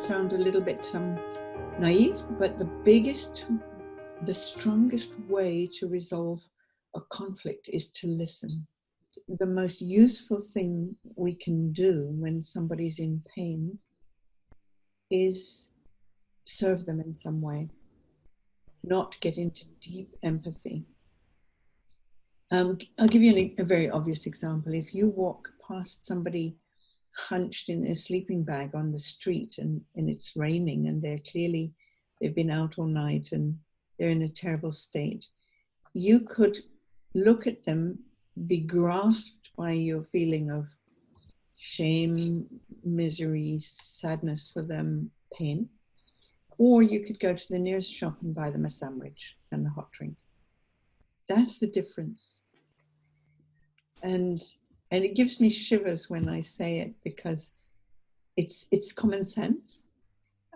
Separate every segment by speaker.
Speaker 1: sound a little bit naive, but the strongest way to resolve a conflict is to listen. The most useful thing we can do when somebody's in pain is serve them in some way, not get into deep empathy. I'll give you a very obvious example. If you walk past somebody hunched in a sleeping bag on the street and it's raining and they've been out all night and they're in a terrible state, you could look at them, be grasped by your feeling of shame, misery, sadness for them, pain, or you could go to the nearest shop and buy them a sandwich and a hot drink. That's the difference. And it gives me shivers when I say it, because it's common sense.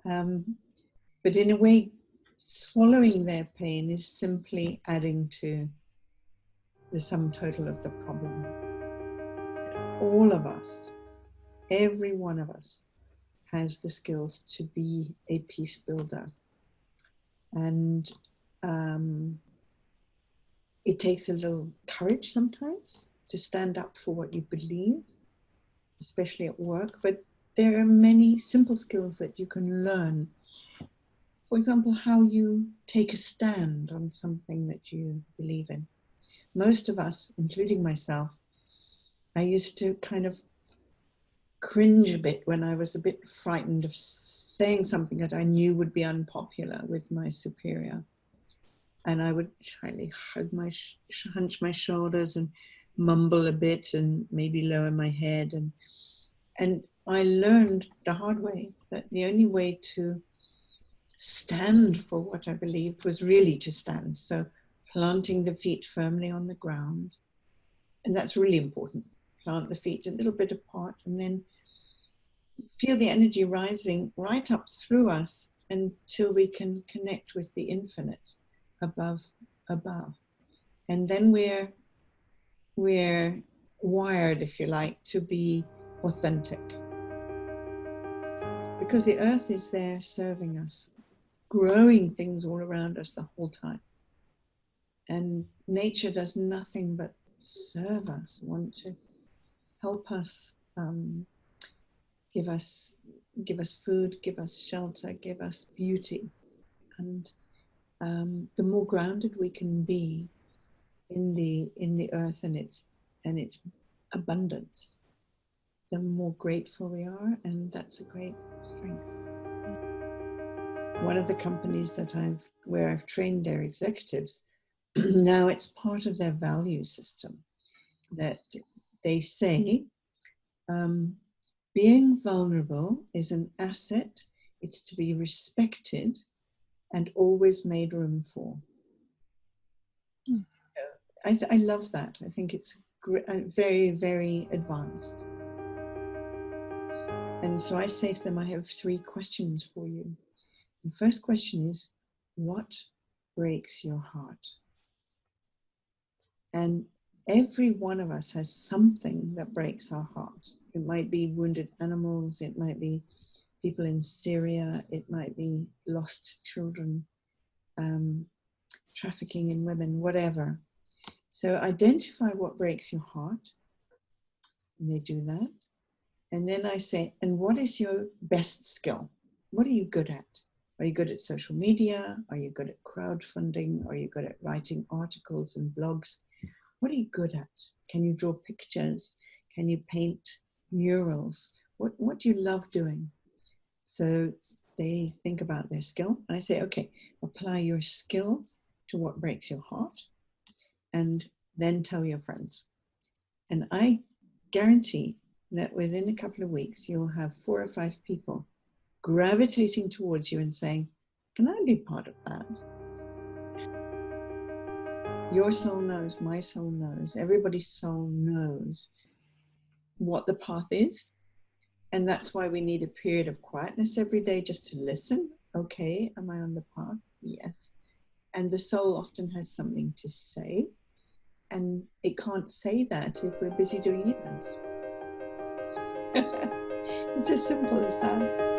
Speaker 1: But in a way, swallowing their pain is simply adding to the sum total of the problem. All of us, every one of us, has the skills to be a peace builder. And it takes a little courage sometimes to stand up for what you believe, especially at work. But there are many simple skills that you can learn. For example, how you take a stand on something that you believe in. Most of us, including myself, I used to kind of cringe a bit when I was a bit frightened of saying something that I knew would be unpopular with my superior. And I would shyly hunch my shoulders and mumble a bit and maybe lower my head. And I learned the hard way that the only way to stand for what I believed was really to stand. So planting the feet firmly on the ground. And that's really important. Plant the feet a little bit apart and then feel the energy rising right up through us until we can connect with the infinite above. And then we're wired, if you like, to be authentic. Because the earth is there serving us, growing things all around us the whole time. And nature does nothing but serve us, want to help us, give us food, give us shelter, give us beauty. And the more grounded we can be in the earth and its abundance, the more grateful we are, and that's a great strength. One of the companies where I've trained their executives, now it's part of their value system that they say, being vulnerable is an asset. It's to be respected and always made room for. I love that. I think it's very, very advanced. And so I say to them, I have 3 questions for you. The first question is, what breaks your heart? And every one of us has something that breaks our heart. It might be wounded animals, it might be people in Syria, it might be lost children, trafficking in women, whatever. So identify what breaks your heart. And they do that. And then I say, and what is your best skill? What are you good at? Are you good at social media? Are you good at crowdfunding? Are you good at writing articles and blogs? What are you good at? Can you draw pictures? Can you paint murals? What do you love doing? So they think about their skill. And I say, okay, apply your skill to what breaks your heart, and then tell your friends. And I guarantee that within a couple of weeks, you'll have 4 or 5 people gravitating towards you and saying, can I be part of that? Your soul knows, my soul knows, everybody's soul knows what the path is. And that's why we need a period of quietness every day just to listen. Okay, am I on the path? Yes. And the soul often has something to say. And it can't say that if we're busy doing emails. It's as simple as that.